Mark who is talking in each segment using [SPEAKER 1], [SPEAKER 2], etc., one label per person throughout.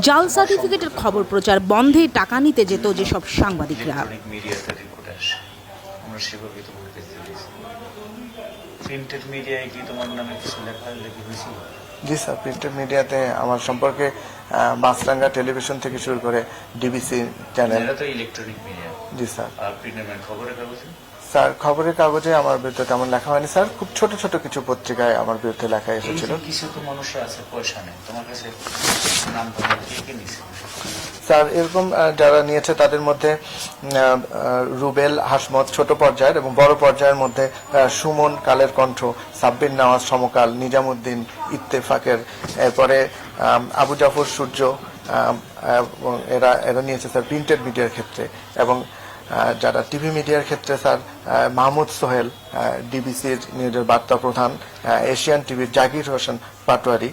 [SPEAKER 1] জাল সার্টিফিকেটের খবর প্রচার বন্ধে টাকা নিতে যেত যেসব সাংবাদিকরা।
[SPEAKER 2] জি স্যার, প্রিন্টেড মিডিয়াতে আমার সম্পর্কে মাছরাঙ্গা টেলিভিশন থেকে শুরু করে ডিবিসি চ্যানেল।
[SPEAKER 3] Electronic media.
[SPEAKER 2] জি স্যার।
[SPEAKER 3] আর খবরের কাগজে?
[SPEAKER 2] স্যার খবরের কাগজে আমার বিরুদ্ধে তেমন লেখা হয়নি স্যার, খুব ছোট ছোট কিছু পত্রিকায় আমার বিরুদ্ধে লেখা এসেছিল।
[SPEAKER 3] কিছু তো মানুষ আছে পয়সা নেই, তোমার কাছে নাম কে নিছে?
[SPEAKER 2] স্যার এরকম যারা নিয়েছে তাদের মধ্যে রুবেল হাসমত ছোট পর্যায়ের, এবং বড় পর্যায়ের মধ্যে সুমন, কালের কণ্ঠ, সাব্বির নওয়াজ, সমকাল, নিজামুদ্দিন, ইত্তেফাকের, এরপরে আবু জাফর সূর্য, এরা নিয়েছে স্যার প্রিন্টেড মিডিয়ার ক্ষেত্রে। এবং যারা টিভি মিডিয়ার ক্ষেত্রে স্যার মাহমুদ সোহেল, ডিবিসির নিউজের বার্তা প্রধান, এশিয়ান টিভির জাকির হোসেন পাটোয়ারি,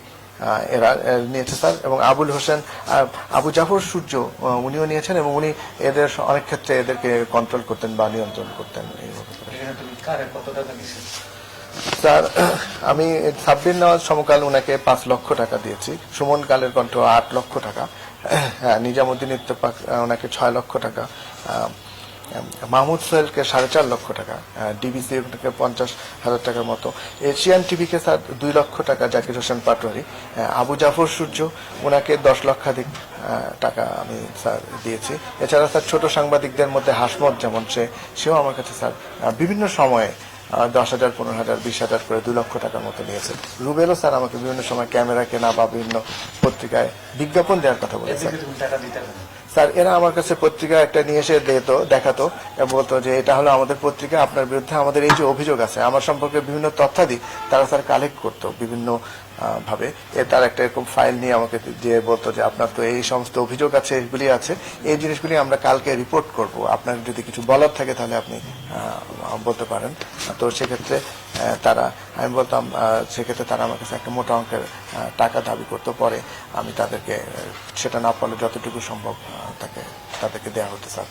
[SPEAKER 2] এরা নিয়েছে স্যার। এবং আবুল হোসেন, আবু জাফর সূর্য উনিও নিয়েছেন, এবং উনি এদের অনেক ক্ষেত্রে এদেরকে কন্ট্রোল করতেন বা নিয়ন্ত্রণ করতেন। স্যার আমি সাব্বির নওয়াজ সমকাল উনাকে 5 লক্ষ টাকা দিয়েছি, সুমন কালের কণ্ঠ 8 লক্ষ টাকা, নিজামুদ্দিন ইত্তেফাক ওনাকে 6 লক্ষ টাকা, মাহমুদ সোহেলকে 4.5 লক্ষ টাকা, ডিবিসি 50,000 টাকার মতো, এশিয়ান টিভিকে স্যার 2 লক্ষ টাকা জাকির হোসেন পাটোয়ারি, আবু জাফর সূর্য ওনাকে 10 লক্ষাধিক টাকা আমি স্যার দিয়েছি। এছাড়া স্যার ছোট সাংবাদিকদের মধ্যে হাসমত যেমন সেও আমার কাছে স্যার বিভিন্ন সময়ে 10,000, 15,000, 20,000 করে 2 লক্ষ টাকার মতো নিয়েছে। রুবেলও স্যার আমাকে বিভিন্ন সময় ক্যামেরা কেনা বা বিভিন্ন পত্রিকায় বিজ্ঞাপন দেওয়ার কথা বলেছে। স্যার এরা আমার কাছে পত্রিকা একটা নিয়ে এসে দেখাতো এবং বলতো যে এটা হলো আমাদের পত্রিকা, আপনার বিরুদ্ধে আমাদের এই যে অভিযোগ আছে, আমার সম্পর্কে বিভিন্ন তথ্যাদি তারা স্যার কালেক্ট করতো বিভিন্ন ভাবে। তার একটা এরকম ফাইল নিয়ে আমাকে দিয়ে বলতো যে আপনার তো এই সমস্ত অভিযোগ আছে, এগুলি আছে, এই জিনিসগুলি আমরা কালকে রিপোর্ট করব, আপনার যদি কিছু বলার থাকে তাহলে আপনি বলতে পারেন। তো সেক্ষেত্রে আমি বলতাম, সেক্ষেত্রে তারা আমার কাছে একটা মোটা অঙ্কের টাকা দাবি করতো। পরে আমি তাদেরকে সেটা না পারলে যতটুকু সম্ভব তাদেরকে দেওয়া হতো স্যার।